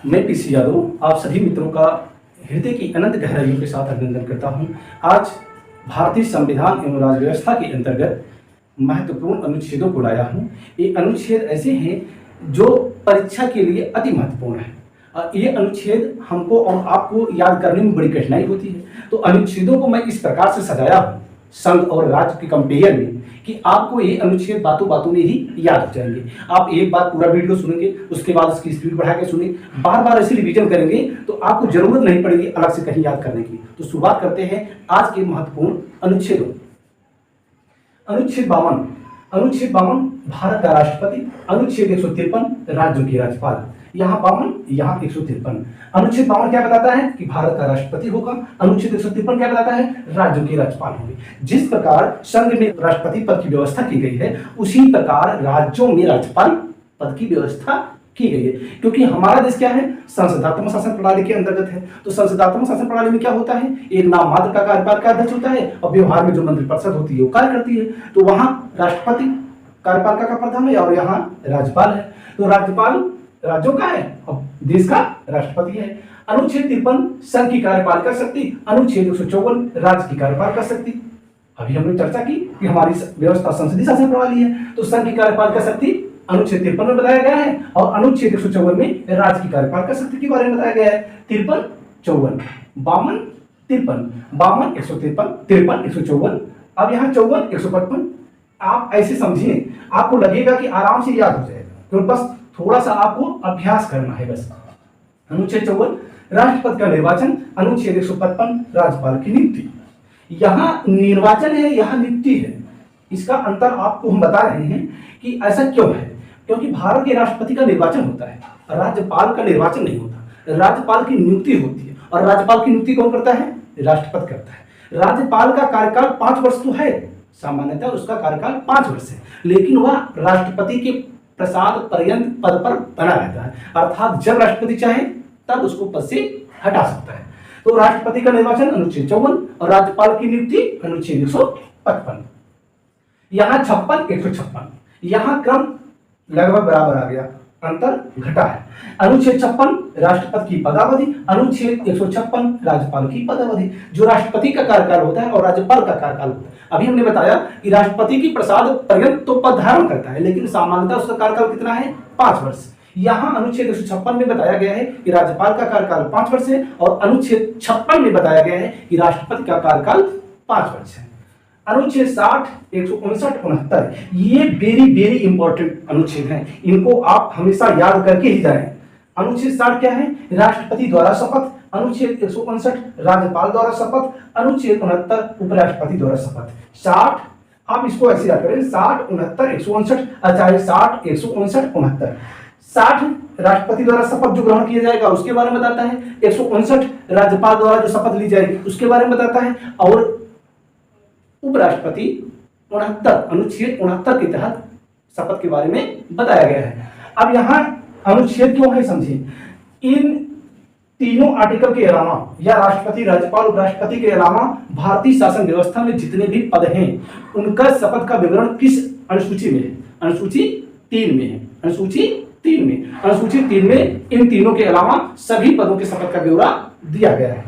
मैं पीसी यादव आप सभी मित्रों का हृदय की अनंत गहराइयों के साथ अभिनंदन करता हूं। आज भारतीय संविधान एवं राज्य व्यवस्था के अंतर्गत महत्वपूर्ण अनुच्छेदों को लाया हूं। ये अनुच्छेद ऐसे हैं जो परीक्षा के लिए अति महत्वपूर्ण है। ये अनुच्छेद हमको और आपको याद करने में बड़ी कठिनाई होती है, तो अनुच्छेदों को मैं इस प्रकार से सजाया हूँ संघ और राज्य के कंपेयर में कि आपको ये अनुच्छेद बातों बातों में ही याद हो जाएंगे। आप एक बार पूरा वीडियो सुनेंगे, उसके बाद उसकी स्पीड बढ़ा के सुने, बार बार ऐसे रिवीजन करेंगे तो आपको जरूरत नहीं पड़ेगी अलग से कहीं याद करने की। तो शुरुआत करते हैं आज के महत्वपूर्ण अनुच्छेदों। अनुच्छेद 52, अनुच्छेद 52 भारत का राष्ट्रपति। अनुच्छेद 153 राज्यों के राज्यपाल। यहाँ 52, यहाँ 153। अनुच्छेद 52 क्या बताता है कि भारत का राष्ट्रपति होगा। अनुच्छेद 153 क्या बताता है, राज्यों के राज्यपाल होंगे। जिस प्रकार संघ में राष्ट्रपति पद की व्यवस्था की गई है, उसी प्रकार राज्यों में राज्यपाल पद की व्यवस्था की गई है। क्योंकि हमारा देश क्या है, संसदात्मक शासन प्रणाली के अंतर्गत है। तो संसदात्मक शासन प्रणाली में क्या होता है, एक नाम मात्र का कार्यपाल का अध्यक्ष होता है और व्यवहार में जो मंत्रिपरिषद होती है वो कार्य करती है। तो वहां राष्ट्रपति कार्यपालिका का प्रधान है और यहाँ राज्यपाल है। तो राज्यपाल राज्यों का है और देश का राष्ट्रपति है। अनुच्छेद 53 संघ की कार्यपालिका शक्ति। अनुच्छेद 154 राज्य की कार्यपालिका शक्ति। अभी हमने चर्चा की कि हमारी व्यवस्था संसदीय शासन प्रणाली है, तो संघ की कार्यपालिका शक्ति अनुच्छेद 53 में बताया गया है और अनुच्छेद 154 में राज्य की कार्यपालिका शक्ति के बारे में बताया गया है। 53, 54, 52, 53, 52, 153, 53, 154। अब यहाँ 54, 155 आप ऐसे समझिए, आपको लगेगा कि आराम से याद हो जाएगा, तो बस थोड़ा सा आपको अभ्यास करना है बस। अनुच्छेद 54 राष्ट्रपति का निर्वाचन। अनुच्छेद 155 राज्यपाल की नियुक्ति। यहाँ निर्वाचन है, यहाँ नियुक्ति है। इसका अंतर आपको हम बता रहे हैं कि ऐसा क्यों है, क्योंकि भारत के राष्ट्रपति का निर्वाचन होता है, राज्यपाल का निर्वाचन नहीं होता। राज्यपाल की नियुक्ति होती है और राज्यपाल की नियुक्ति कौन करता है, राष्ट्रपति करता है। राज्यपाल का कार्यकाल 5 वर्ष तो है, सामान्यतः उसका कार्यकाल 5 वर्ष है, लेकिन वह राष्ट्रपति के प्रसाद पर्यंत पद पर बना रहता है, अर्थात जब राष्ट्रपति चाहे तब उसको पद से हटा सकता है। तो राष्ट्रपति का निर्वाचन अनुच्छेद 54 और राज्यपाल की नियुक्ति अनुच्छेद 155। यहाँ 56, 156, यहाँ क्रम लगभग बराबर आ गया, अंतर घटा है। अनुच्छेद 56 राष्ट्रपति की पदावधि। अनुच्छेद 156 राज्यपाल की पदावधि। जो राष्ट्रपति का कार्यकाल होता है और राज्यपाल का कार्यकाल होता है, अभी हमने बताया कि राष्ट्रपति की प्रसाद पर्यंत तो पद धारण करता है, लेकिन सामान्यतः उसका कार्यकाल कितना है, 5 वर्ष। यहाँ अनुच्छेद 156 में बताया गया है कि राज्यपाल का कार्यकाल 5 वर्ष है और अनुच्छेद 56 में बताया गया है कि राष्ट्रपति का कार्यकाल 5 वर्ष है। अनुच्छेद 60, 159, 69 ये वेरी इंपॉर्टेंट अनुच्छेद हैं, इनको आप हमेशा याद करके ही जाएं। अनुच्छेद 60 क्या है, राष्ट्रपति द्वारा शपथ। अनुच्छेद 159 राज्यपाल द्वारा शपथ। अनुच्छेद 69 उपराष्ट्रपति द्वारा शपथ। 60 आप इसको ऐसे याद करें, 60, 69, 159, चाहे 60, 159, 69। 60 राष्ट्रपति द्वारा शपथ जो ग्रहण किया जाएगा उसके बारे में बताता है। 159 राज्यपाल द्वारा जो शपथ ली जाएगी उसके बारे में बताता है। और उपराष्ट्रपति 69 अनुच्छेद 69 के तहत शपथ के बारे में बताया गया है। अब यहाँ अनुच्छेद क्यों है समझिए, इन तीनों आर्टिकल के अलावा या राष्ट्रपति, राज्यपाल, उपराष्ट्रपति के अलावा भारतीय शासन व्यवस्था में जितने भी पद हैं उनका शपथ का विवरण किस अनुसूची में है, अनुसूची 3 में है। अनुसूची 3 में, अनुसूची 3 में इन तीनों के अलावा सभी पदों के शपथ का ब्यौरा दिया गया है।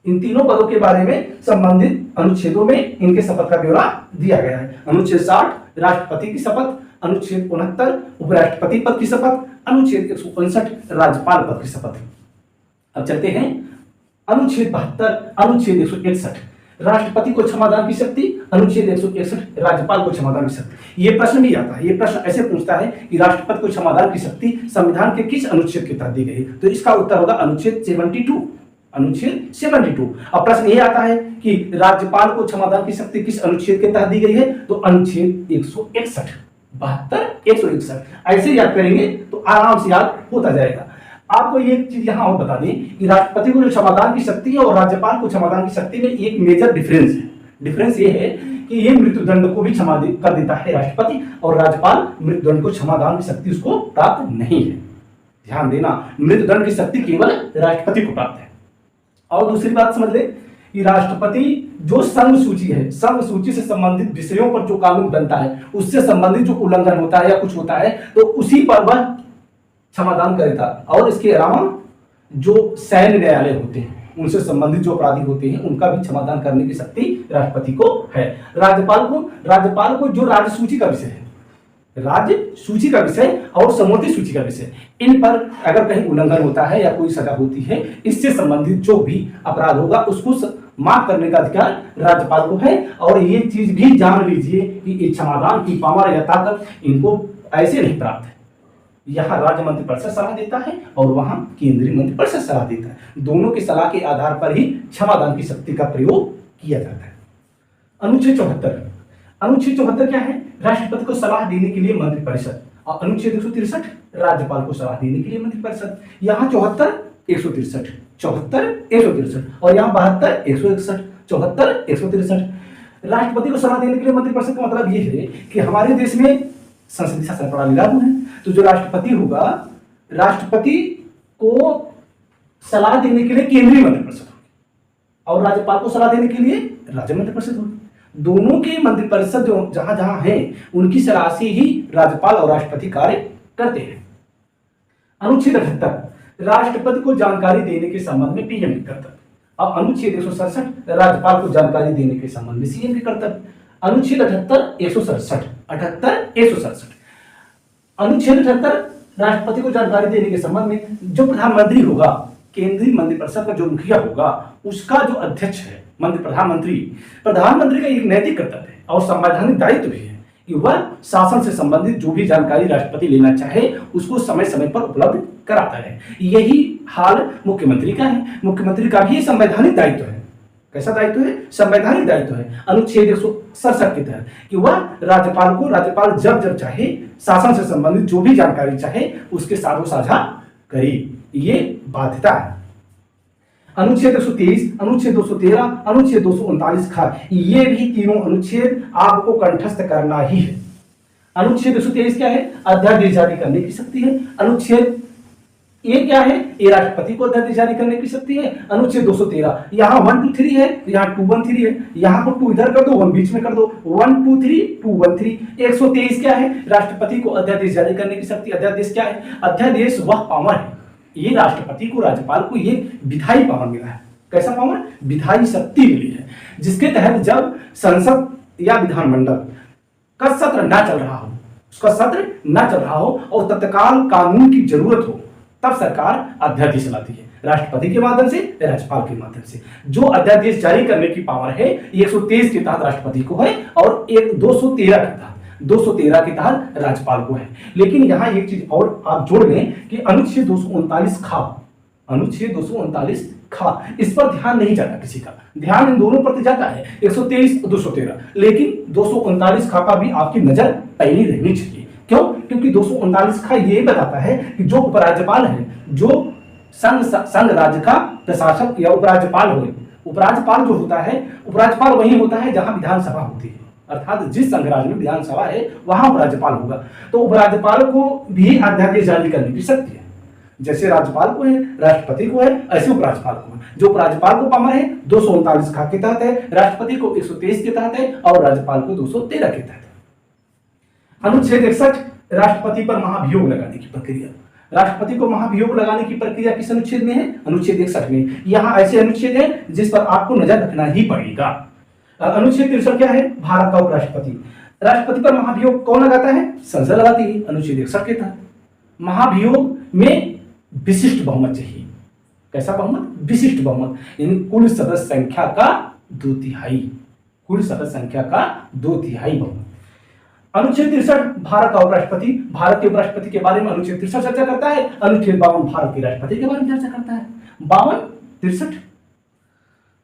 इन तीनों पदों के बारे में संबंधित अनुच्छेदों में इनके शपथ का ब्यौरा दिया गया है। अनुच्छेद 60 राष्ट्रपति की शपथ। अनुच्छेद 69 उपराष्ट्रपति पद की शपथ। अनुच्छेद 159 राज्यपाल पद की शपथ। अब चलते हैं अनुच्छेद 72, अनुच्छेद 161 राष्ट्रपति को क्षमादान की शक्ति। अनुच्छेद 161 राज्यपाल को क्षमादान की शक्ति। ये प्रश्न भी आता है, ये प्रश्न ऐसे पूछता है कि राष्ट्रपति को क्षमादान की शक्ति संविधान के किस अनुच्छेद के तहत दी गई, तो इसका उत्तर होगा अनुच्छेद 72। अनुच्छेद 72। अब प्रश्न ये आता है कि राज्यपाल को क्षमादान की शक्ति किस अनुच्छेद के तहत दी गई है, तो अनुच्छेद 161, 72, 161 ऐसे याद करेंगे तो आराम से याद होता जाएगा। आपको ये चीज यहाँ और बता दें कि राष्ट्रपति को जो क्षमादान की शक्ति है और राज्यपाल को क्षमादान की शक्ति में एक मेजर डिफरेंस है। डिफरेंस ये है कि ये मृत्युदंड को भी क्षमा कर देता है राष्ट्रपति, और राज्यपाल मृत्युदंड को क्षमादान की शक्ति उसको प्राप्त नहीं है। ध्यान देना, मृत्युदंड की शक्ति केवल राष्ट्रपति को प्राप्त है। और दूसरी बात समझ ले कि राष्ट्रपति जो संघ सूची है, संघ सूची से संबंधित विषयों पर जो कानून बनता है, उससे संबंधित जो उल्लंघन होता है या कुछ होता है, तो उसी पर वह क्षमादान करेगा। और इसके अलावा जो सैन्य न्यायालय होते हैं, उनसे संबंधित जो अपराधी होते हैं, उनका भी क्षमादान करने की शक्ति राष्ट्रपति को है। राज्यपाल को जो राज्य सूची का विषय है, राज्य सूची का विषय और समवर्ती सूची का विषय, इन पर अगर कहीं उल्लंघन होता है या कोई सजा होती है, इससे संबंधित जो भी अपराध होगा उसको माफ करने का अधिकार राज्यपाल को है। और ये चीज भी जान लीजिए कि क्षमादान की पावर या ताकत इनको ऐसे नहीं प्राप्त है। यहाँ राज्य मंत्रिपरिषद सलाह देता है और वहां केंद्रीय मंत्रिपरिषद सलाह देता है। दोनों की सलाह के आधार पर ही क्षमादान की शक्ति का प्रयोग किया जाता है। अनुच्छेद 74, अनुच्छेद 74 क्या है? राष्ट्रपति को सलाह देने के लिए मंत्रिपरिषद, और अनुच्छेद 163 राज्यपाल को सलाह देने के लिए मंत्रिपरिषद। यहाँ 74, 163, 74, 163 और यहाँ 72, 161, 74, 163। राष्ट्रपति को सलाह देने के लिए मंत्रिपरिषद का मतलब ये है कि हमारे देश में संसदीय शासन प्रणाली लागू है, तो जो राष्ट्रपति होगा, राष्ट्रपति को सलाह देने के लिए केंद्रीय मंत्रिपरिषद होगी और राज्यपाल को सलाह देने के लिए राज्य मंत्रिपरिषद होगी। दोनों के मंत्रिपरिषद जो जहां जहां हैं, उनकी सलाह से ही राज्यपाल और राष्ट्रपति कार्य करते हैं। अनुच्छेद 78 राष्ट्रपति को जानकारी देने के संबंध में पीएम की कर्तव्य, और अनुच्छेद 167 राज्यपाल को जानकारी देने के संबंध में सीएम की कर्तव्य। अनुच्छेद 78, 167, 78, 167। अनुच्छेद 78 राष्ट्रपति को जानकारी देने के संबंध में जो प्रधानमंत्री होगा, केंद्रीय मंत्रिपरिषद का जो मुखिया होगा, उसका जो अध्यक्ष है प्रधानमंत्री का एक नैतिक कर्तव्य है और संवैधानिक दायित्व भी है कि वह शासन से संबंधित जो भी जानकारी राष्ट्रपति लेना चाहे उसको समय समय पर उपलब्ध कराता है। यही हाल मुख्यमंत्री का है। मुख्यमंत्री का भी संवैधानिक दायित्व है। कैसा दायित्व है? संवैधानिक दायित्व है। अनुच्छेद 167 के तहत कि वह राज्यपाल जब चाहे शासन से संबंधित जो भी जानकारी चाहे उसके साथ वो साझा करे, ये बाध्यता है। अनुच्छेद 123, अनुच्छेद 213, अनुच्छेद 239 ये भी तीनों अनुच्छेद आपको कंठस्थ करना ही है। अनुच्छेद 123 क्या है? अध्यादेश जारी करने की शक्ति है। अनुच्छेद ये क्या है? ये राष्ट्रपति को अध्यादेश जारी करने की शक्ति है। अनुच्छेद 213 यहाँ 1 2 3 है, यहाँ 2 1 3 है, यहाँ पर 2 इधर कर दो, 1 बीच में कर दो, 1 2 3 2 1 3। 123 क्या है? राष्ट्रपति को अध्यादेश जारी करने की शक्ति। अध्यादेश क्या है? अध्यादेश वह पावर है, ये राष्ट्रपति को, राज्यपाल को ये विधायी पावर मिला है। कैसा पावर? विधायी शक्ति मिली है, जिसके तहत जब संसद या विधानमंडल का सत्र ना चल रहा हो, उसका सत्र ना चल रहा हो और तत्काल कानून की जरूरत हो, तब सरकार अध्यादेश लाती है, राष्ट्रपति के माध्यम से, राज्यपाल के माध्यम से। जो अध्यादेश जारी करने की पावर है 123 के तहत राष्ट्रपति को है और 213 के तहत राज्यपाल को है। लेकिन यहाँ एक चीज और आप जोड़ लें कि अनुच्छेद 239 अनुच्छेद 239 इस पर ध्यान नहीं जाता किसी का, ध्यान इन दोनों पर जाता है, 123 और 213। लेकिन 239 का भी आपकी नजर पैनी रहनी चाहिए। क्यों? क्योंकि 239 ये बताता है कि जो उपराज्यपाल है, जो संघ राज्य का प्रशासक या उपराज्यपाल हो, उपराज्यपाल जो होता है, उपराज्यपाल वही होता है जहां विधानसभा होती है, अर्थात जिस संघ राज्य में विधानसभा है वहां उपराज्यपाल होगा। तो उपराज्यपाल को भी अध्यादेश जारी करने की शक्ति है। जैसे राज्यपाल को है, राष्ट्रपति को है, ऐसे उपराज्यपाल को है। जो उपराज्यपाल को पावर है 239 के तहत है, राष्ट्रपति को 123 के तहत है और राज्यपाल को 213 के तहत है। अनुच्छेद 61 राष्ट्रपति पर महाभियोग लगाने की प्रक्रिया। राष्ट्रपति को महाभियोग लगाने की प्रक्रिया किस अनुच्छेद में है? अनुच्छेद 61 में। यहाँ ऐसे अनुच्छेद है जिस पर आपको नजर रखना ही पड़ेगा। अनुच्छेद 63 क्या है? भारत का उपराष्ट्रपति। राष्ट्रपति पर महाभियोग कौन लगाता है? संसद लगाती है। अनुच्छेद 61 के तहत महाभियोग में विशिष्ट बहुमत चाहिए। कैसा बहुमत? विशिष्ट बहुमत, यानी कुल सदस्य संख्या का 2/3, कुल सदस्य संख्या का 2/3 बहुमत। अनुच्छेद 63 भारत का उपराष्ट्रपति, भारत के उपराष्ट्रपति के बारे में अनुच्छेद 63 चर्चा करता है। अनुच्छेद 52 भारत के राष्ट्रपति के बारे में चर्चा करता है। 52, 63।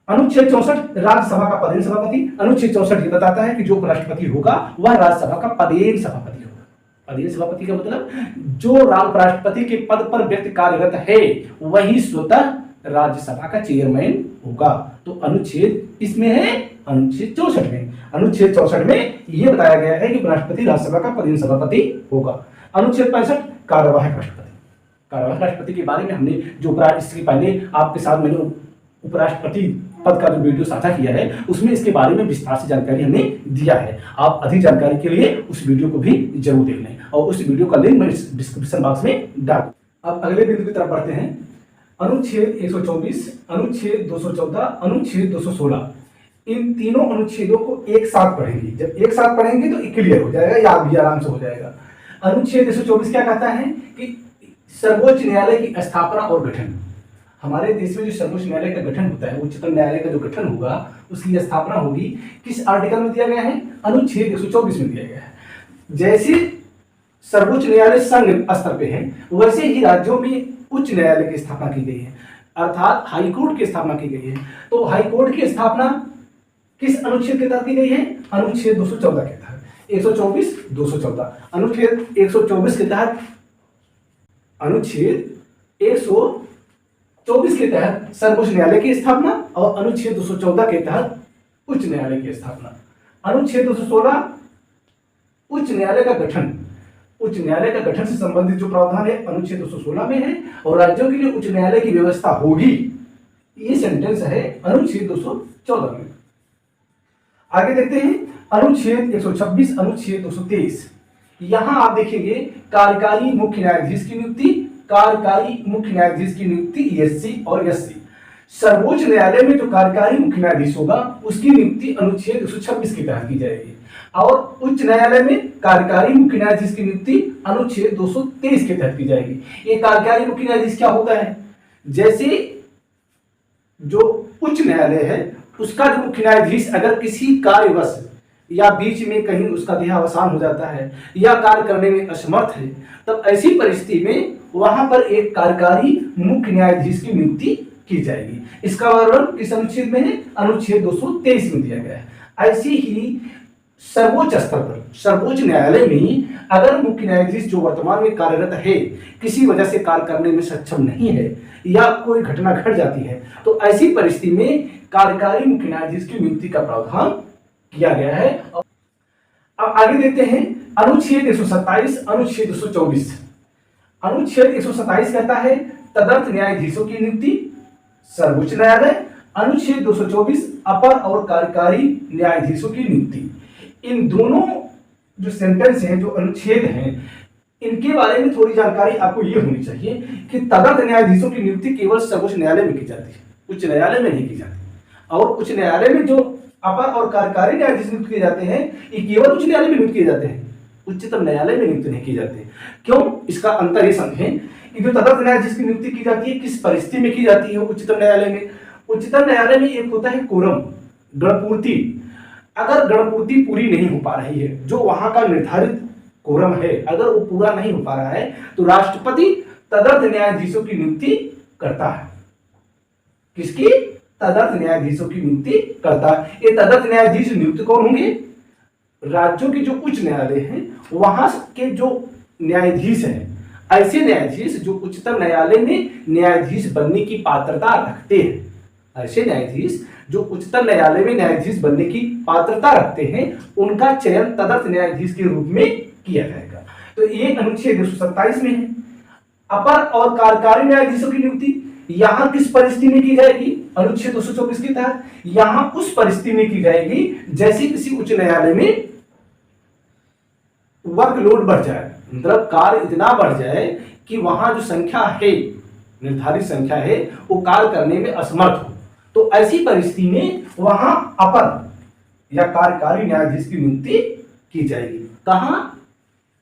अनुच्छेद 64 राज्यसभा का पदेन सभापति। अनुच्छेद 64 ये बताता है कि जो उपराष्ट्रपति होगा वह राज्यसभा का पदेन सभापति होगा। पदेन सभापति का मतलब जो उपराष्ट्रपति के पद पर व्यक्ति कार्यरत है वही स्वतः राज्यसभा का चेयरमैन होगा। तो अनुच्छेद इसमें है, अनुच्छेद 64 में। अनुच्छेद 64 में यह बताया गया है कि उपराष्ट्रपति राज्यसभा का पदेन सभापति होगा। अनुच्छेद 65 कार्यवाहक राष्ट्रपति। कार्यवाहक राष्ट्रपति के बारे में हमने जो इसके पहले आपके साथ मैंने उपराष्ट्रपति पद का जो वीडियो साझा किया है उसमें इसके बारे में विस्तार से जानकारी हमने दिया है। आप अधिक जानकारी के लिए उस वीडियो को भी जरूर देख लें। और उस वीडियो का लिंक मैं डिस्क्रिप्शन बॉक्स में डाल। अब अगले बिंदु की तरफ बढ़ते हैं। अनुच्छेद 124, अनुच्छेद 214, अनुच्छेद 216, इन तीनों अनुच्छेदों को एक साथ पढ़ेंगे। जब एक साथ पढ़ेंगे तो क्लियर हो जाएगा, याद भी आराम से हो जाएगा। अनुच्छेद 124 क्या कहता है कि सर्वोच्च न्यायालय की स्थापना और गठन। हमारे देश में जो सर्वोच्च न्यायालय का गठन होता है, उच्चतम न्यायालय का जो गठन होगा, उसकी स्थापना होगी किस आर्टिकल में दिया गया है? अनुच्छेद 124 में दिया गया है। जैसे सर्वोच्च न्यायालय संघ स्तर पे है, वैसे ही राज्यों में उच्च न्यायालय की स्थापना की गई है, अर्थात हाईकोर्ट की स्थापना की गई है। तो हाईकोर्ट की स्थापना किस अनुच्छेद के तहत की गई है? अनुच्छेद 214 के तहत। 124, 214, अनुच्छेद 124 के तहत, अनुच्छेद 124 के तहत सर्वोच्च न्यायालय की स्थापना और अनुच्छेद 214 के तहत उच्च न्यायालय की स्थापना। अनुच्छेद 216 उच्च न्यायालय का गठन। उच्च न्यायालय का गठन से संबंधित जो प्रावधान है अनुच्छेद 216 में है, और राज्यों के लिए उच्च न्यायालय की व्यवस्था होगी, ये सेंटेंस है अनुच्छेद 214 में। आगे देखते हैं अनुच्छेद 126, अनुच्छेद 223। यहां आप देखेंगे कार्यकारी मुख्य न्यायाधीश की नियुक्ति, कार्यकारी मुख्य न्यायाधीश की नियुक्ति एससी और एससी। सर्वोच्च न्यायालय में जो कार्यकारी मुख्य न्यायाधीश होगा उसकी नियुक्ति अनुच्छेद 126 के तहत की जाएगी, और उच्च न्यायालय में कार्यकारी मुख्य न्यायाधीश की नियुक्ति अनुच्छेद 223 के तहत की जाएगी। ये कार्यकारी मुख्य न्यायाधीश क्या होता है? जैसे जो उच्च न्यायालय है उसका जो मुख्य न्यायाधीश अगर किसी कार्यवश या बीच में कहीं उसका देहावसान हो जाता है या कार्य करने में असमर्थ है, तब ऐसी परिस्थिति में वहां पर एक कार्यकारी मुख्य न्यायाधीश की नियुक्ति की जाएगी। इसका वर्णन किस अनुच्छेद में है? अनुच्छेद 223 में दिया गया है। ऐसे ही सर्वोच्च स्तर पर, सर्वोच्च न्यायालय में अगर मुख्य न्यायाधीश जो वर्तमान में कार्यरत है किसी वजह से कार्य करने में सक्षम नहीं है या कोई घटना घट जाती है, तो ऐसी परिस्थिति में कार्यकारी मुख्य न्यायाधीश की नियुक्ति का प्रावधान किया गया है। अब आगे देखते हैं अनुच्छेद 127, अनुच्छेद 224। अनुच्छेद 127 कहता है तदर्थ न्यायाधीशों की नियुक्ति सर्वोच्च न्यायालय। अनुच्छेद 224 अपर और कार्यकारी न्यायाधीशों की नियुक्ति। इन दोनों जो सेंटेंस हैं, जो अनुच्छेद हैं, इनके बारे में थोड़ी जानकारी आपको ये होनी चाहिए कि तदर्थ न्यायाधीशों की नियुक्ति केवल सर्वोच्च न्यायालय में की जाती है, उच्च न्यायालय में नहीं की जाती। और उच्च न्यायालय में जो अपर और कार्यकारी न्यायाधीश नियुक्त किए जाते हैं, ये केवल उच्च न्यायालय में नियुक्त किए जाते हैं, उच्चतम न्यायालय में नियुक्त नहीं किए जाते। क्यों? इसका अंतर ये समझें कि जो तदर्थ न्यायाधीश की नियुक्ति की जाती है किस परिस्थिति में की जाती है उच्चतम न्यायालय में? उच्चतम न्यायालय में एक होता है कोरम, गणपूर्ति। अगर गणपूर्ति पूरी नहीं हो पा रही है, जो वहां का निर्धारित कोरम है, अगर वो पूरा नहीं हो पा रहा है, तो राष्ट्रपति तदर्थ न्यायाधीशों की नियुक्ति करता है। किसकी? तदर्थ न्यायाधीशों की नियुक्ति करता है। ये तदर्थ न्यायाधीश नियुक्त कौन होंगे? राज्यों के जो उच्च न्यायालय हैं वहां के जो न्यायाधीश हैं, ऐसे न्यायाधीश जो उच्चतम न्यायालय में न्यायाधीश बनने की पात्रता रखते हैं, ऐसे न्यायाधीश जो उच्चतम न्यायालय में न्यायाधीश बनने की पात्रता रखते हैं, उनका चयन तदर्थ न्यायाधीश के रूप में किया जाएगा। तो ये अनुच्छेद 127 में है। अपर और कार्यकारी न्यायाधीशों की नियुक्ति यहां किस परिस्थिति में की जाएगी? अनुच्छेद 224 के तहत यहां उस परिस्थिति में की जाएगी जैसे किसी उच्च न्यायालय में वर्कलोड बढ़ जाए, मतलब कार्य इतना बढ़ जाए कि वहां जो संख्या है, निर्धारित संख्या है, वो कार्य करने में असमर्थ हो, तो ऐसी परिस्थिति में वहां अपर या कार्यकारी न्यायाधीश की नियुक्ति की जाएगी। कहां?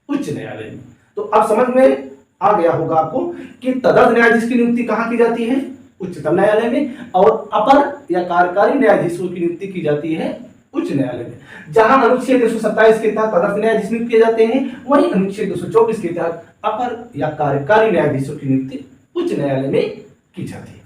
उच्च न्यायालय में। तो अब समझ में आ गया होगा आपको कि तदर्थ न्यायाधीश की नियुक्ति कहां की जाती है? उच्चतम न्यायालय में, और अपर या कार्यकारी न्यायाधीशों की नियुक्ति की जाती है उच्च न्यायालय में। जहां अनुच्छेद 127 के तहत तदर्थ न्यायाधीश नियुक्त किए जाते हैं, वहीं अनुच्छेद 224 के तहत अपर या कार्यकारी न्यायाधीशों की नियुक्ति उच्च न्यायालय में की जाती है।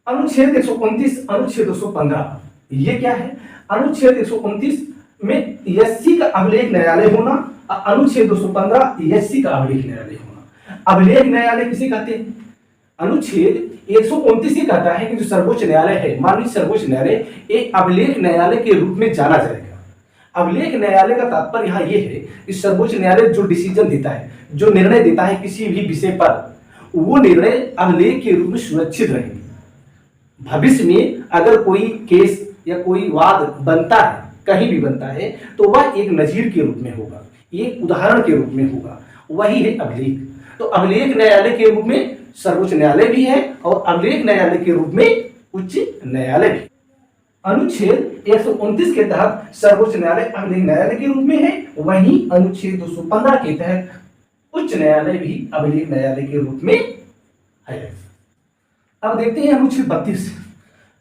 अनुच्छेद 129, अनुच्छेद 215, ये क्या है? अनुच्छेद 129 में एससी का अभिलेख न्यायालय होना, अनुच्छेद 215 एससी का अभिलेख न्यायालय होना। अभिलेख न्यायालय किसे कहते हैं? अनुच्छेद 129 ये कहता है कि जो सर्वोच्च न्यायालय है, माननीय सर्वोच्च न्यायालय, एक अभिलेख न्यायालय के रूप में जाना जाएगा। अभिलेख न्यायालय का तात्पर्य यहाँ ये है कि सर्वोच्च न्यायालय जो डिसीजन देता है, जो निर्णय देता है किसी भी विषय पर, वो निर्णय अभिलेख के रूप में सुरक्षित रहेंगे। भविष्य में अगर कोई केस या कोई वाद बनता है, कहीं भी बनता है, तो वह एक नजीर के रूप में होगा, ये उदाहरण के रूप में होगा, वही है अभिलेख। तो अभिलेख न्यायालय के रूप में सर्वोच्च न्यायालय भी है और अभिलेख न्यायालय के रूप में उच्च न्यायालय भी। अनुच्छेद 129 के तहत सर्वोच्च न्यायालय अभिलेख न्यायालय के रूप में है, वहीं अनुच्छेद 215 के तहत उच्च न्यायालय भी अभिलेख न्यायालय के रूप में है। अब देखते हैं अनुच्छेद 32।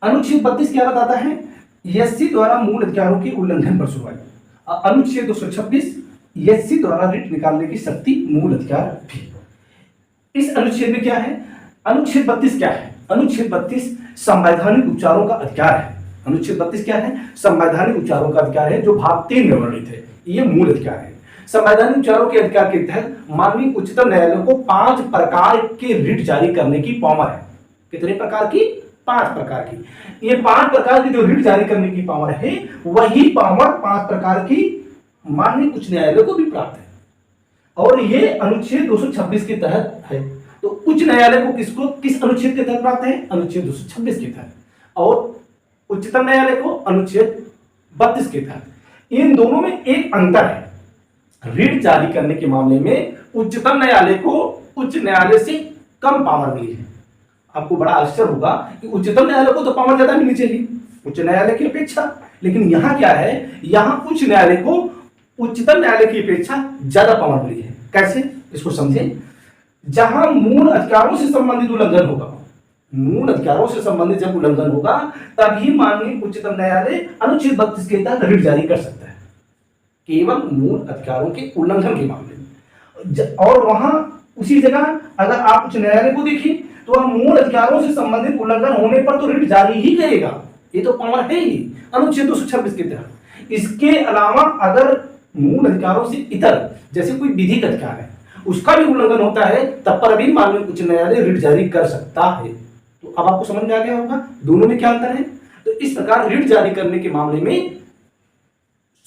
अनुच्छेद 32 क्या बताता है? एससी द्वारा मूल अधिकारों के उल्लंघन पर सुनवाई। अनुच्छेद 226 एससी द्वारा रिट निकालने की शक्ति मूल अधिकार भी। इस अनुच्छेद में क्या है? अनुच्छेद 32 क्या है? अनुच्छेद 32 संवैधानिक उपचारों का अधिकार है। अनुच्छेद 32 क्या है? संवैधानिक उपचारों का अधिकार है, जो भाग 3 में वर्णित है। ये मूल अधिकार है। संवैधानिक उपचारों के अधिकार के तहत माननीय उच्चतम न्यायालय को 5 प्रकार के रिट जारी करने की पावर है। कितने प्रकार की? 5 प्रकार की। ये 5 प्रकार की जो रिट जारी करने की पावर है, वही पावर 5 प्रकार की माननीय उच्च न्यायालय को भी प्राप्त है और ये अनुच्छेद 226 के तहत है। तो उच्च न्यायालय को किस अनुच्छेद के तहत प्राप्त है? अनुच्छेद 226 के तहत, और उच्चतम न्यायालय को अनुच्छेद 32 के तहत। इन दोनों में एक अंतर है। रिट जारी करने के मामले में उच्चतम न्यायालय को उच्च न्यायालय से कम पावर मिली है। आपको बड़ा आश्चर्य होगा कि उच्चतम न्यायालय को तो पावर ज्यादा मिलनी चाहिए उच्च न्यायालय की अपेक्षा, लेकिन यहां क्या है? यहां उच्च न्यायालय को उच्चतम न्यायालय की अपेक्षा ज्यादा पावर मिली है। कैसे? इसको समझें। जहां मूल अधिकारों से संबंधित उल्लंघन होगा, मूल अधिकारों से संबंधित जब उल्लंघन होगा, तभी माननीय उच्चतम न्यायालय अनुच्छेद 32 के तहत रिट जारी कर सकता है, केवल मूल अधिकारों के उल्लंघन के मामले में। और वहां उसी जगह अगर आप उच्च न्यायालय को देखिए तो वह मूल अधिकारों से संबंधित उल्लंघन होने पर तो रिट जारी ही करेगा, ये तो पावर है ही अनुच्छेद 226 के तहत। इसके अलावा अगर मूल अधिकारों से इतर, जैसे कोई विधिक अधिकार है, उसका भी उल्लंघन होता है, तब पर भी माननीय उच्च न्यायालय रिट जारी कर सकता है। तो अब आपको समझ में आ गया होगा दोनों में क्या अंतर है। तो इस प्रकार रिट जारी करने के मामले में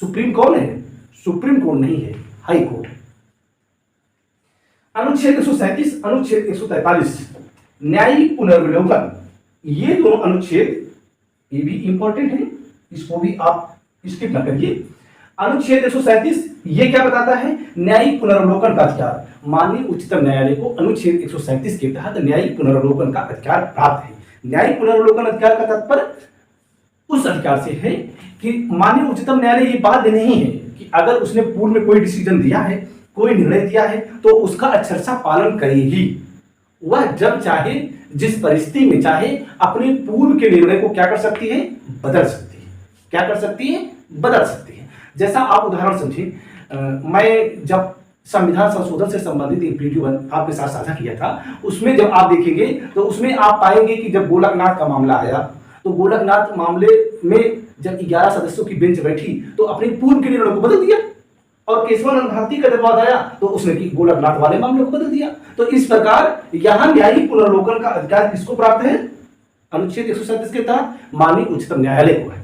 सुप्रीम कौन है? सुप्रीम कोर्ट नहीं है, हाई कोर्ट है। अनुच्छेद 137, अनुच्छेद 143 न्यायिक पुनर्विलोकन। ये दोनों अनुच्छेद ये भी इंपॉर्टेंट है, इसको भी आप स्किप न करिए। अनुच्छेद 137 ये क्या बताता है? न्यायिक पुनर्विलोकन का अधिकार। माननीय उच्चतम न्यायालय को अनुच्छेद 137 के तहत न्यायिक पुनर्विलोकन का अधिकार प्राप्त है। न्यायिक पुनर्विलोकन अधिकार का तात्पर्य उस अधिकार से है कि माननीय उच्चतम न्यायालय ये बाध्य नहीं है कि अगर उसने पूर्व में कोई डिसीजन दिया है, कोई निर्णय दिया है, तो उसका अक्षरशः पालन करेगी। वह जब चाहे, जिस परिस्थिति में चाहे, अपने पूर्व के निर्णय को क्या कर सकती है? बदल सकती है। क्या कर सकती है? बदल सकती है। जैसा आप उदाहरण समझिए, मैं जब संविधान संशोधन से संबंधित एक वीडियो आपके साथ साझा किया था, उसमें जब आप देखेंगे तो उसमें आप पाएंगे कि जब गोलकनाथ का मामला आया, तो गोलकनाथ मामले में जब 11 सदस्यों की बेंच बैठी तो अपने पूर्व के निर्णय को बदल दिया, और केशवानंद भारती का जब आया तो उसने गोलकनाथ वाले मामले को बदल दिया। तो इस प्रकार यहां न्यायिक पुनर्विलोकन का अधिकार किसको प्राप्त है? अनुच्छेद 137 के तहत माननीय उच्चतम न्यायालय को है।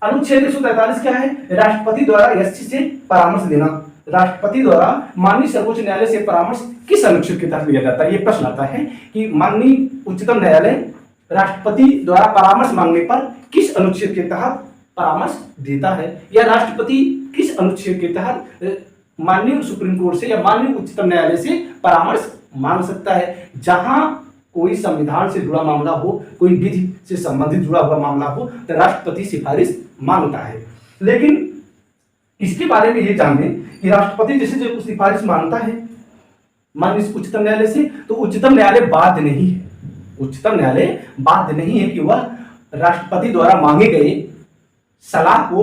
अनुच्छेद 143 क्या है? राष्ट्रपति द्वारा एससी से परामर्श देना। राष्ट्रपति द्वारा माननीय सर्वोच्च न्यायालय से परामर्श किस अनुच्छेद के तहत लिया जाता है? ये प्रश्न आता है कि माननीय उच्चतम न्यायालय राष्ट्रपति द्वारा परामर्श मांगने पर किस अनुच्छेद के तहत परामर्श देता है, या राष्ट्रपति किस अनुच्छेद के तहत माननीय सुप्रीम कोर्ट से या माननीय उच्चतम न्यायालय से परामर्श मांग सकता है। जहां कोई संविधान से जुड़ा मामला हो, कोई विधि से संबंधित जुड़ा हुआ मामला हो, तो राष्ट्रपति सिफारिश मांगता है। लेकिन इसके बारे में ये जान लें कि राष्ट्रपति जैसे जो सिफारिश मांगता है माननीय उच्चतम न्यायालय से, तो उच्चतम न्यायालय बाध्य नहीं है, उच्चतम न्यायालय बाध्य नहीं है कि वह राष्ट्रपति द्वारा मांगे गए सलाह को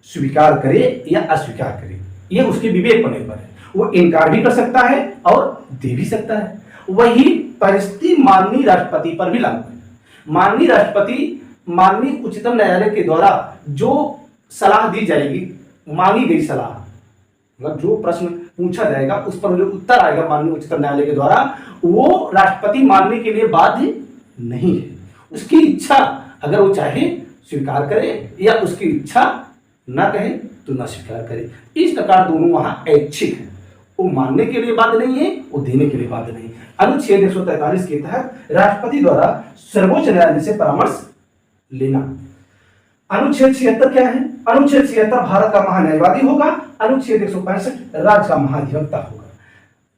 स्वीकार करे या अस्वीकार करे। यह उसके विवेक पर निर्भर है। वो इनकार भी कर सकता है और दे भी सकता है। वही परिस्थिति माननीय राष्ट्रपति पर भी लागू है। माननीय राष्ट्रपति माननीय उच्चतम न्यायालय के द्वारा जो सलाह दी जाएगी, मांगी गई सलाह, मतलब जो प्रश्न पूछा जाएगा उस पर जो उत्तर आएगा माननीय उच्चतम न्यायालय के द्वारा, वो राष्ट्रपति मानने के लिए बाध्य नहीं है। उसकी इच्छा, अगर वो चाहे स्वीकार करे या उसकी इच्छा ना कहे तो ना स्वीकार करे। इस प्रकार दोनों वहां ऐच्छिक है, वो मानने के लिए बाध्य नहीं है, वो देने के लिए बाध्य नहीं है। अनुच्छेद 143 के तहत राष्ट्रपति द्वारा सर्वोच्च न्यायालय से परामर्श लेना। अनुच्छेद 76 क्या है? अनुच्छेद 76 भारत का महान्यायवादी होगा अनुच्छेद 165 राज्य का महाधिवक्ता होगा।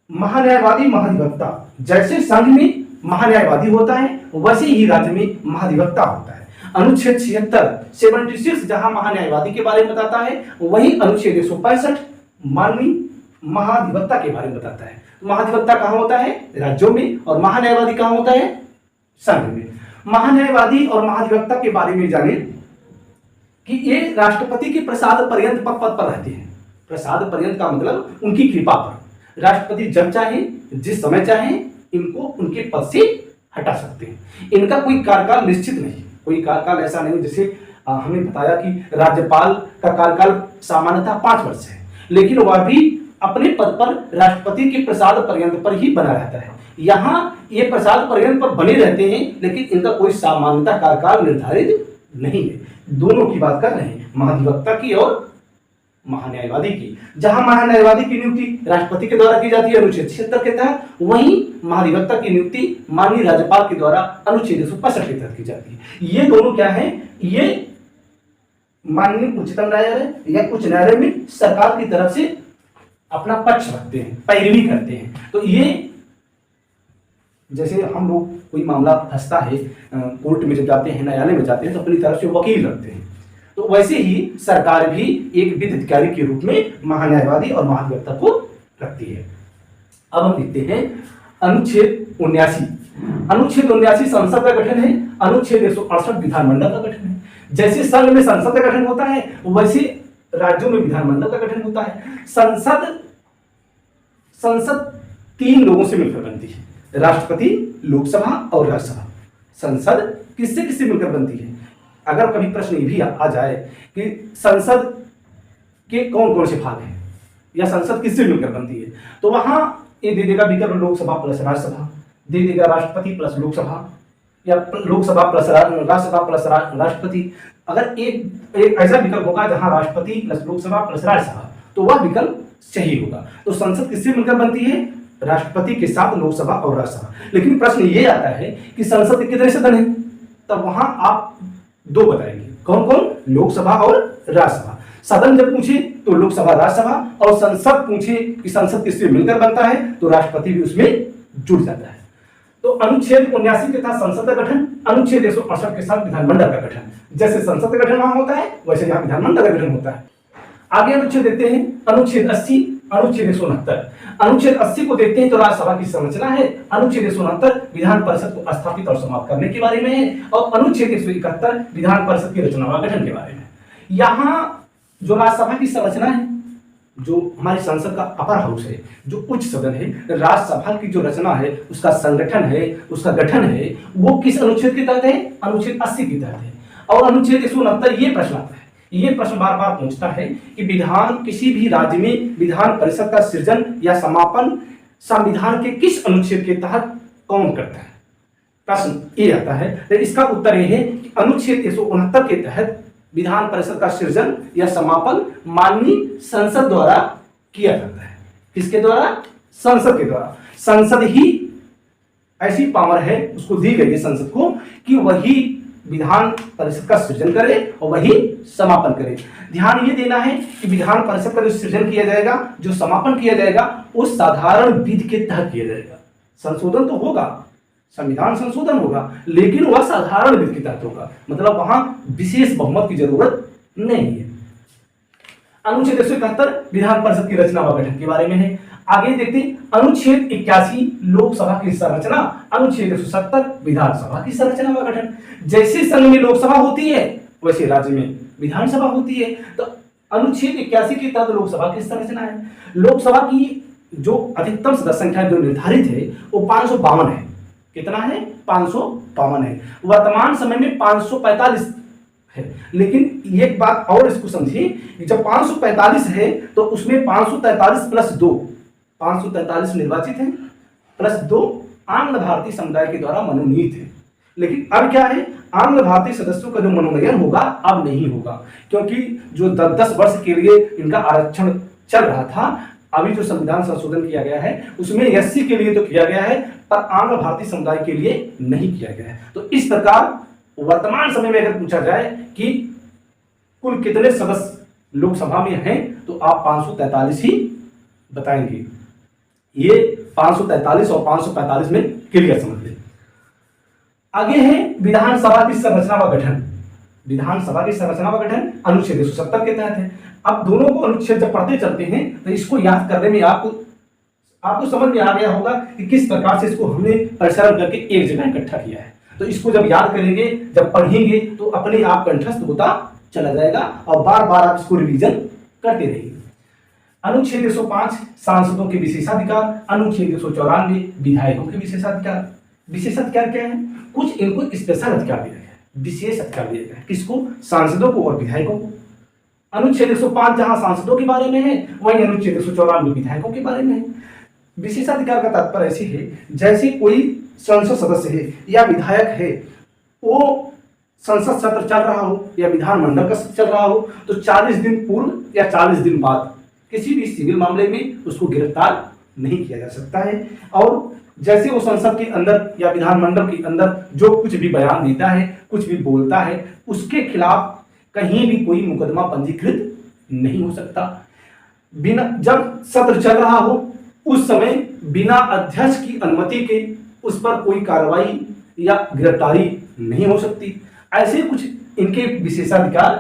महान्यायवादी महाधिवक्ता, जैसे संघ में महान्यायवादी होता है वैसे ही राज्य में महाधिवक्ता होता है। अनुच्छेद 76 जहां महान्यायवादी के बारे में बताता है, वही अनुच्छेद 165 माननीय महाधिवक्ता के बारे में बताता है। महाधिवक्ता कहां होता है? राज्यों में। और महान्यायवादी कहां होता है? संघ में। महान्यायवादी और महाधिवक्ता के बारे में जाने कि ये राष्ट्रपति के प्रसाद पर्यंत पद पर रहते हैं। प्रसाद पर्यंत का मतलब उनकी कृपा पर राष्ट्रपति जब चाहे, जिस समय चाहे इनको उनके पद से हटा सकते हैं। इनका कोई कार्यकाल निश्चित नहीं, कोई कार्यकाल ऐसा नहीं। जैसे हमने बताया कि राज्यपाल का कार्यकाल सामान्यतः 5 वर्ष है, लेकिन वह भी अपने पद पर राष्ट्रपति के प्रसाद पर्यंत पर ही बना रहता है। यहाँ ये प्रसाद पर्यंत पर बने रहते हैं, लेकिन इनका कोई सामान्यतः कार्यकाल निर्धारित नहीं है। दोनों की बात कर रहे हैं, महाधिवक्ता की और महान्यायवादी की। जहां महान्यायवादी की नियुक्ति राष्ट्रपति के द्वारा की जाती है अनुच्छेद 76 के तहत, वहीं महाधिवक्ता की नियुक्ति माननीय राज्यपाल के द्वारा अनुच्छेद 165 के तहत की जाती है। ये दोनों क्या है? ये माननीय उच्चतम न्यायालय या उच्च न्यायालय में सरकार की तरफ से अपना पक्ष रखते हैं, पैरवी करते हैं। तो ये जैसे हम लोग कोई मामला फंसता है, कोर्ट में जब जाते हैं, न्यायालय में जाते हैं, तो अपनी तरफ से वकील रखते हैं। तो वैसे ही सरकार भी एक विधि अधिकारी के रूप में महान्यायवादी और महाधिवक्ता को रखती है। अब हम देखते हैं अनुच्छेद 79। अनुच्छेद 79 संसद का गठन है। अनुच्छेद 168 विधानमंडल का गठन है। जैसे संघ में संसद का गठन होता है, वैसे राज्यों में विधानमंडल का गठन होता है। संसद 3 लोगों से मिलकर बनती है, राष्ट्रपति, लोकसभा और राज्यसभा। संसद किससे किससे मिलकर बनती है? अगर कभी प्रश्न ये भी आ जाए कि संसद के कौन कौन से भाग हैं या संसद किससे मिलकर बनती है, तो वहां ये दे देगा विकल्प लोकसभा प्लस राज्यसभा, दे देगा राष्ट्रपति प्लस लोकसभा, या लोकसभा प्लस राज्यसभा प्लस राष्ट्रपति। अगर एक ऐसा विकल्प होगा जहां राष्ट्रपति प्लस लोकसभा प्लस राज्यसभा, तो वह विकल्प सही होगा। तो संसद किससे मिलकर बनती है? राष्ट्रपति के साथ लोकसभा और राज्यसभा। लेकिन प्रश्न ये आता है कि संसद के कितने सदन हैं? तब वहां आप 2 बताएंगे, कौन कौन? लोकसभा और राज्यसभा। सदन जब पूछे तो लोकसभा राज्यसभा, और संसद पूछे कि संसद किससे मिलकर बनता है, तो राष्ट्रपति भी उसमें जुड़ जाता है। तो अनुच्छेद 79 के तहत संसद का गठन, अनुच्छेद 168 के साथ विधानमंडल का गठन। जैसे संसद का गठन वहां होता है, वैसे यहाँ विधानमंडल का गठन होता है। आगे अनुच्छेद देखते हैं, अनुच्छेद 80, अनुच्छेद 169। अनुच्छेद 80 को देखते हैं तो राज्यसभा की संरचना है। अनुच्छेद 169 विधान परिषद को स्थापित और समाप्त करने के बारे में है, और अनुच्छेद 171 विधान परिषद की रचना व गठन के बारे में। यहाँ जो राज्यसभा की संरचना है, जो हमारी संसद का अपर हाउस है, जो उच्च सदन है, राज्यसभा की जो रचना है, उसका संगठन है, उसका गठन है, वो किस अनुच्छेद के तहत है? अनुच्छेद 80 के तहत है। और अनुच्छेद 169 ये प्रश्न आता है, ये प्रश्न बार बार पूछता है कि विधान किसी भी राज्य में विधान परिषद का सृजन या समापन संविधान के किस अनुच्छेद के तहत कौन करता है? प्रश्न ये आता है। तो इसका उत्तर यह है कि अनुच्छेद 169 के तहत विधान परिषद का सृजन या समापन माननीय संसद द्वारा किया जाता है। किसके द्वारा? संसद के द्वारा। संसद ही ऐसी पावर है, उसको दी गई है संसद को, कि वही विधान परिषद का सृजन करे और वही समापन करे। ध्यान ये देना है कि विधान परिषद का जो सृजन किया जाएगा, जो समापन किया जाएगा, वो साधारण विधि के तहत किया जाएगा। संशोधन तो होगा, संविधान संशोधन होगा, लेकिन वह साधारण विधि के तहत होगा। मतलब वहां विशेष बहुमत की जरूरत नहीं है। अनुच्छेद 171 विधान परिषद की रचना व गठन के बारे में है। आगे देखते हैं अनुच्छेद 81 लोकसभा की संरचना, अनुच्छेद 170 विधानसभा की संरचना व गठन। जैसे संघ में लोकसभा होती है, वैसे राज्य में विधानसभा होती है। तो अनुच्छेद 81 के तहत लोकसभा की संरचना है। लोकसभा की जो अधिकतम सदस्य संख्या जो निर्धारित है, वो 552 है। कितना है? 552 है। वर्तमान समय में 545 है। लेकिन एक बात और इसको समझिए, जब 545 है तो उसमें 543 प्लस 2, 543 निर्वाचित है, प्लस 2 आंग्ल भारतीय समुदाय के द्वारा मनोनीत है। लेकिन अब क्या है? आंग्ल भारतीय सदस्यों का जो मनोनयन होगा अब नहीं होगा, क्योंकि जो 10 वर्ष के लिए इनका आरक्षण चल रहा था, अभी जो संविधान संशोधन किया गया है उसमें एससी के लिए तो किया गया है, पर आंग्ल भारतीय समुदाय के लिए नहीं किया गया है। तो इस प्रकार वर्तमान समय में अगर पूछा जाए कि कुल कितने सदस्य लोकसभा में हैं तो आप 543 ही बताएंगे। ये 543 और 545 में क्लियर समझ लें। आगे है विधानसभा की संरचना व गठन। विधानसभा की संरचना व गठन अनुच्छेद 170 के तहत है। अब दोनों को अनुच्छेद जब पढ़ते चलते हैं तो इसको याद करने में आपको समझ में आ गया होगा कि किस प्रकार से इसको हमने परिसरण करके एक जगह इकट्ठा किया है। तो इसको जब याद करेंगे, जब पढ़ेंगे तो अपने आप कंठस्थ होता चला जाएगा और बार बार आप इसको रिवीजन करते रहिए। अनुच्छेद 105 सांसदों के विशेषाधिकार, अनुच्छेद 194 विधायकों के विशेषाधिकार। विशेषाधिकार क्या है? कुछ इनको स्पेशल अधिकार दिया गया है, विशेष अधिकार दिया गया है। किसको? सांसदों को और विधायकों को। अनुच्छेद 105 जहां सांसदों के बारे में है, वहीं अनुच्छेद 194 विधायकों के बारे में है। विशेषाधिकार का तात्पर्य ऐसे है जैसे कोई संसद सदस्य है या विधायक है, वो संसद सत्र चल रहा हो या विधानमंडल का सत्र चल रहा हो तो 40 दिन पूर्व या 40 दिन बाद किसी भी सिविल मामले में उसको गिरफ्तार नहीं किया जा सकता है। और जैसे वो संसद के अंदर या विधानमंडल के अंदर जो कुछ भी बयान देता है, कुछ भी बोलता है, उसके खिलाफ कहीं भी कोई मुकदमा पंजीकृत नहीं हो सकता। बिना जब सत्र चल रहा हो उस समय बिना अध्यक्ष की अनुमति के उस पर कोई कार्रवाई या गिरफ्तारी नहीं हो सकती। ऐसे कुछ इनके विशेषाधिकार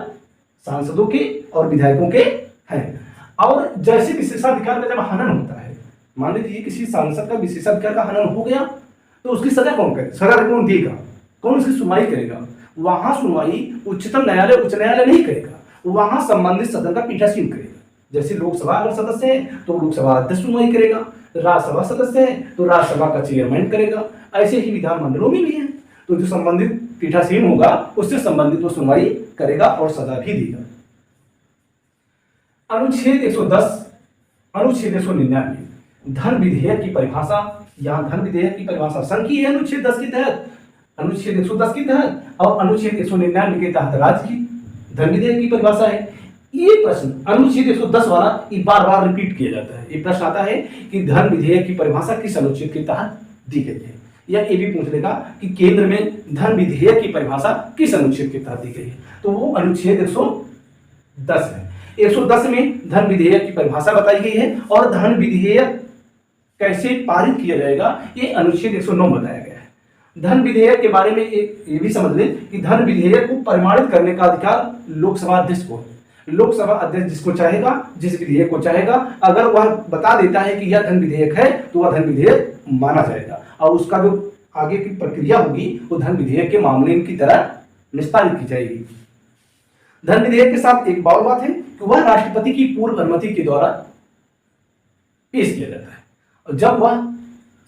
सांसदों के और विधायकों के हैं। और जैसे विशेषाधिकार का जब हनन होता है, मान लीजिए किसी सांसद का विशेषाधिकार का हनन हो गया तो उसकी सजा कौन करे? सजा कौन देगा? कौन उसकी सुनवाई करेगा? वहां सुनवाई उच्चतम न्यायालय, उच्च न्यायालय नहीं करेगा, वहां संबंधित सदन का पीठासीन करेगा। जैसे लोकसभा अगर सदस्य है तो लोकसभा अध्यक्ष सुनवाई करेगा, राज्यसभा सदस्य है तो राज्यसभा का चेयरमैन करेगा। ऐसे ही विधानमंडलों में भी है, तो जो संबंधित पीठासीन होगा उससे संबंधित वो सुनवाई करेगा और सजा भी देगा। अनुच्छेद 110, अनुच्छेद 199 धन विधेयक की परिभाषा। यहाँ धन विधेयक की परिभाषा संघीय है अनुच्छेद 10 के तहत, अनुच्छेद 110 के तहत, और अनुच्छेद 199 के तहत राज्य की धन विधेयक की परिभाषा है। ये प्रश्न अनुच्छेद 110 वाला ये बार बार रिपीट किया जाता है। ये प्रश्न आता है कि धन विधेयक की परिभाषा किस अनुच्छेद के तहत दी गई है, या ये भी पूछ लेगा कि केंद्र में धन विधेयक की परिभाषा किस अनुच्छेद के तहत दी गई है, तो वो अनुच्छेद 110 है। 110 में धन विधेयक की परिभाषा बताई गई है और धन विधेयक कैसे पारित किया जाएगा ये अनुच्छेद 109 बताया गया है। धन विधेयक के बारे में एक ये भी समझ लें कि धन विधेयक को प्रमाणित करने का अधिकार लोकसभा अध्यक्ष को है। लोकसभा अध्यक्ष जिसको चाहेगा, जिस विधेयक को चाहेगा, अगर वह बता देता है कि यह धन विधेयक है तो वह धन विधेयक माना जाएगा और उसका जो आगे की प्रक्रिया होगी वो धन विधेयक के मामले की तरह निस्तारित की जाएगी। धन विधेयक के साथ एक और बात है कि वह राष्ट्रपति की पूर्व अनुमति के द्वारा पेश किया जाता है और जब वह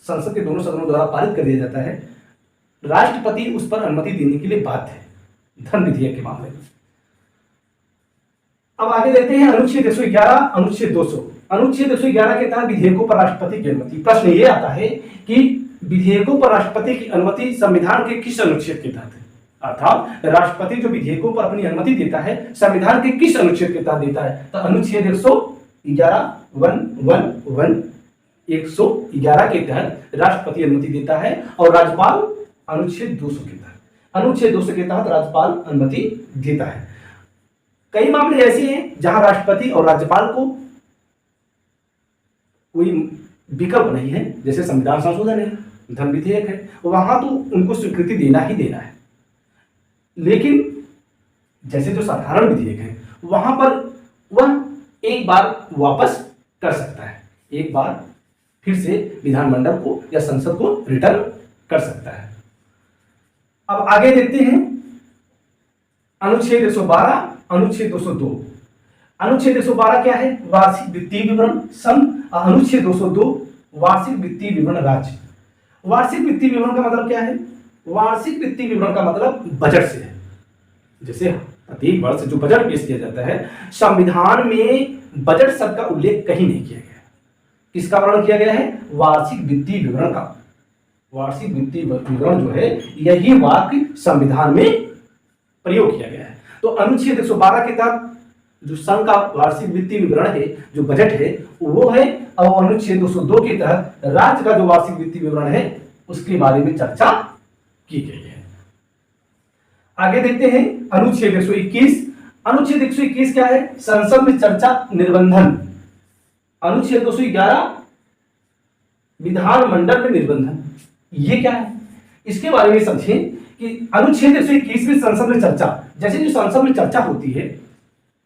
संसद के दोनों सदनों द्वारा पारित कर दिया जाता है, राष्ट्रपति उस पर अनुमति देने के लिए बाध्य है धन विधेयक के मामले में। अब आगे देखते हैं अनुच्छेद 111, अनुच्छेद 200। अनुच्छेद 111 के तहत विधेयकों पर राष्ट्रपति की अनुमति। प्रश्न ये आता है कि विधेयकों पर राष्ट्रपति की अनुमति संविधान के किस अनुच्छेद के तहत है? अर्थात राष्ट्रपति जो विधेयकों पर अपनी अनुमति देता है संविधान के किस अनुच्छेद के तहत देता है? तो अनुच्छेद 111 के तहत राष्ट्रपति अनुमति देता है और राज्यपाल अनुच्छेद 200 के तहत, अनुच्छेद 200 के तहत राज्यपाल अनुमति देता है। कई मामले ऐसे हैं जहां राष्ट्रपति और राज्यपाल को कोई विकल्प नहीं है, जैसे संविधान संशोधन है, धन विधेयक है, वहां तो उनको स्वीकृति देना ही देना है। लेकिन जैसे जो साधारण विधेयक है वहां पर वह एक बार वापस कर सकता है, एक बार फिर से विधानमंडल को या संसद को रिटर्न कर सकता है। अब आगे देखते हैं अनुच्छेद 112, अनुच्छेद 202। अनुच्छेद 112 क्या है? वार्षिक वित्तीय विवरण संघ। अनुच्छेद 202 वार्षिक वित्तीय विवरण राज्य। वार्षिक वित्तीय विवरण का मतलब क्या है? वार्षिक वित्तीय विवरण का मतलब बजट से है। जैसे प्रत्येक वर्ष जो बजट पेश किया जाता है, संविधान में बजट शब्द का उल्लेख कहीं नहीं किया गया। किसका वर्णन किया गया है? वार्षिक वित्तीय विवरण का। वार्षिक वित्तीय विवरण जो है यही वाक्य संविधान में प्रयोग किया गया है। तो अनुच्छेद 112 के तहत जो संघ का वार्षिक वित्तीय विवरण है, जो बजट है वो है, और अनुच्छेद 202 के तहत राज्य का जो वार्षिक वित्तीय विवरण है उसके बारे में चर्चा की गई है। आगे देखते हैं अनुच्छेद 121। अनुच्छेद 121 क्या है? संसद में चर्चा निर्बंधन। अनुच्छेद 211 विधानमंडल में निर्बंधन। ये क्या है? इसके बारे में समझें कि अनुच्छेद 121 में संसद में चर्चा, जैसे जो संसद में चर्चा होती है,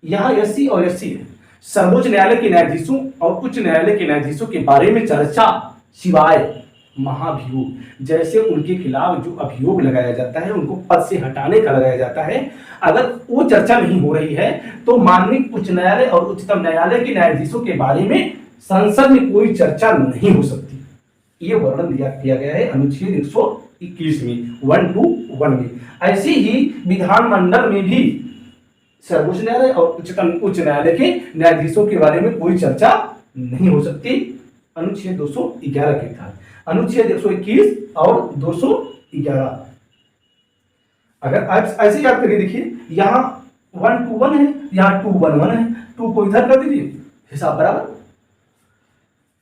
यहाँ एससी और एससी है, सर्वोच्च न्यायालय के न्यायाधीशों और उच्च न्यायालय के न्यायाधीशों के बारे में चर्चा, सिवाय महाभियोग, जैसे उनके खिलाफ जो अभियोग लगाया जाता है, उनको पद से हटाने का लगाया जाता है, अगर वो चर्चा नहीं हो रही है तो माननीय उच्च न्यायालय और उच्चतम न्यायालय के न्यायाधीशों के बारे में संसद में कोई चर्चा नहीं हो सकती। ये वर्णन किया गया है अनुच्छेद 121 में 121 में। ऐसे ही विधानमंडल में भी सर्वोच्च न्यायालय और उच्च न्यायालय के न्यायाधीशों के बारे में कोई चर्चा नहीं हो सकती अनुच्छेद 211 के तहत। अनुच्छेद 121 और 211 अगर आप ऐसे याद करिए, देखिए यहाँ 121 है, यहाँ 211 है, 2 को इधर कर दीजिए, हिसाब बराबर।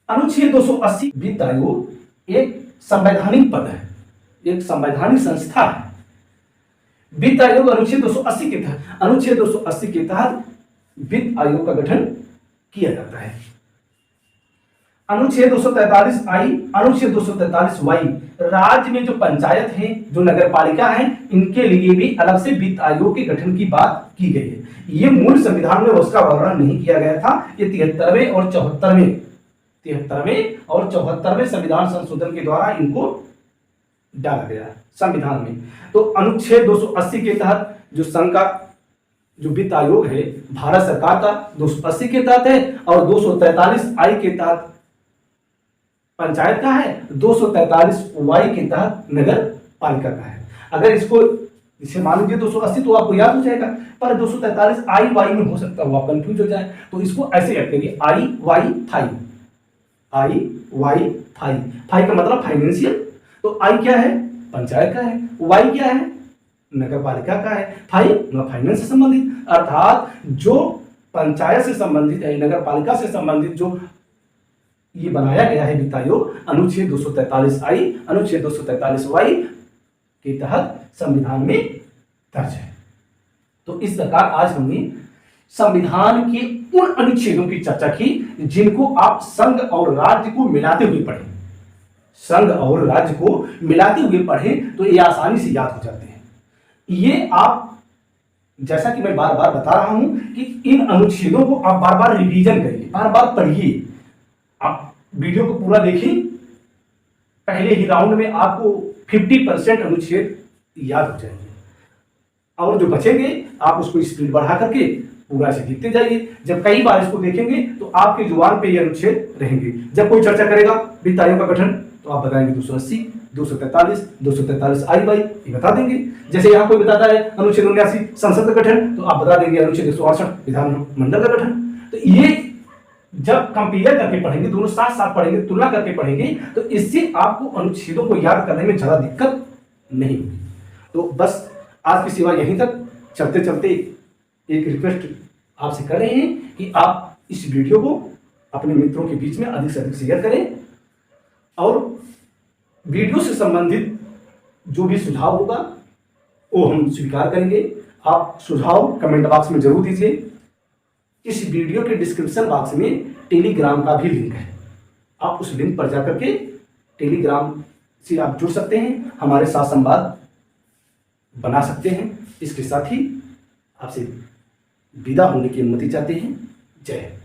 अनुच्छेद 280 वित्त आयोग एक संवैधानिक पद है, एक संवैधानिक संस्था है। वित्त आयोग अनुच्छेद 280 के तहत, अनुच्छेद 280 के तहत वित्त आयोग का गठन किया जाता है। अनुच्छेद 243 आई, अनुच्छेद 243 वाई, राज्य में जो पंचायत है, जो नगर पालिका है, इनके लिए भी अलग से वित्त आयोग के गठन की बात की गई है। ये मूल संविधान में उसका वर्णन नहीं किया गया था, ये 73वें और 74वें संविधान संशोधन के द्वारा इनको डाला गया संविधान में। तो अनुच्छेद 280 के तहत जो संघ का जो वित्त आयोग है भारत सरकार का 280 के तहत है, और 243 आई के तहत पंचायत का है, 243 वाई के तहत नगर पालिका का है। अगर इसको इसे मान लीजिए 280 तो आपको याद हो जाएगा, पर 243 आई वाई में हो सकता है आप कंफ्यूज हो जाए, तो इसको ऐसे याद करिए, आई वाई फाई, आई वाई फाई, फाई का मतलब फाइनेंशियल, तो आई क्या है? पंचायत का है, वाई क्या है? नगर पालिका का है, फाई फाइनेंस से संबंधित, अर्थात जो पंचायत से संबंधित है, नगर पालिका से संबंधित जो ये बनाया गया है वित्त आयोग, अनुच्छेद 243 आई, अनुच्छेद 243 वाई के तहत संविधान में दर्ज है। तो इस प्रकार आज हमने संविधान के उन अनुच्छेदों की चर्चा की जिनको आप संघ और राज्य को मिलाते हुए पढ़ें। संघ और राज्य को मिलाते हुए पढ़ें तो ये आसानी से याद हो जाते हैं। ये आप, जैसा कि मैं बार बार बता रहा हूं कि इन अनुच्छेदों को आप बार बार रिवीजन करिए, बार बार पढ़िए। आप वीडियो को पूरा देखिए, पहले ही राउंड में आपको 50% अनुच्छेद याद हो जाएंगे, और जो बचेंगे आप उसको स्पीड बढ़ा करके पूरा से लिखते जाइए। जब कई बार इसको देखेंगे तो आपके जुबान पे ये अनुच्छेद रहेंगे। जब कोई चर्चा करेगा वित्त आयोग का गठन, तो आप बताएंगे 280, 243 आई वाई, ये बता देंगे। जैसे यहाँ कोई बताता है अनुच्छेद 79 संसद का गठन, तो आप बता देंगे अनुच्छेद 168 विधानमंडल का गठन। तो ये जब कंपेयर करके पढ़ेंगे, दोनों साथ साथ पढ़ेंगे, तुलना करके पढ़ेंगे, तो इससे आपको अनुच्छेदों को याद करने में ज्यादा दिक्कत नहीं होगी। तो बस आज की सेवा यहीं तक। चलते चलते एक रिक्वेस्ट आपसे कर रहे हैं कि आप इस वीडियो को अपने मित्रों के बीच में अधिक से अधिक शेयर करें, और वीडियो से संबंधित जो भी सुझाव होगा वो हम स्वीकार करेंगे। आप सुझाव कमेंट बॉक्स में जरूर दीजिए। इस वीडियो के डिस्क्रिप्शन बॉक्स में टेलीग्राम का भी लिंक है, आप उस लिंक पर जाकर के टेलीग्राम से आप जुड़ सकते हैं, हमारे साथ संवाद बना सकते हैं। इसके साथ ही आपसे विदा होने की अनुमति चाहते हैं। जय हिंद।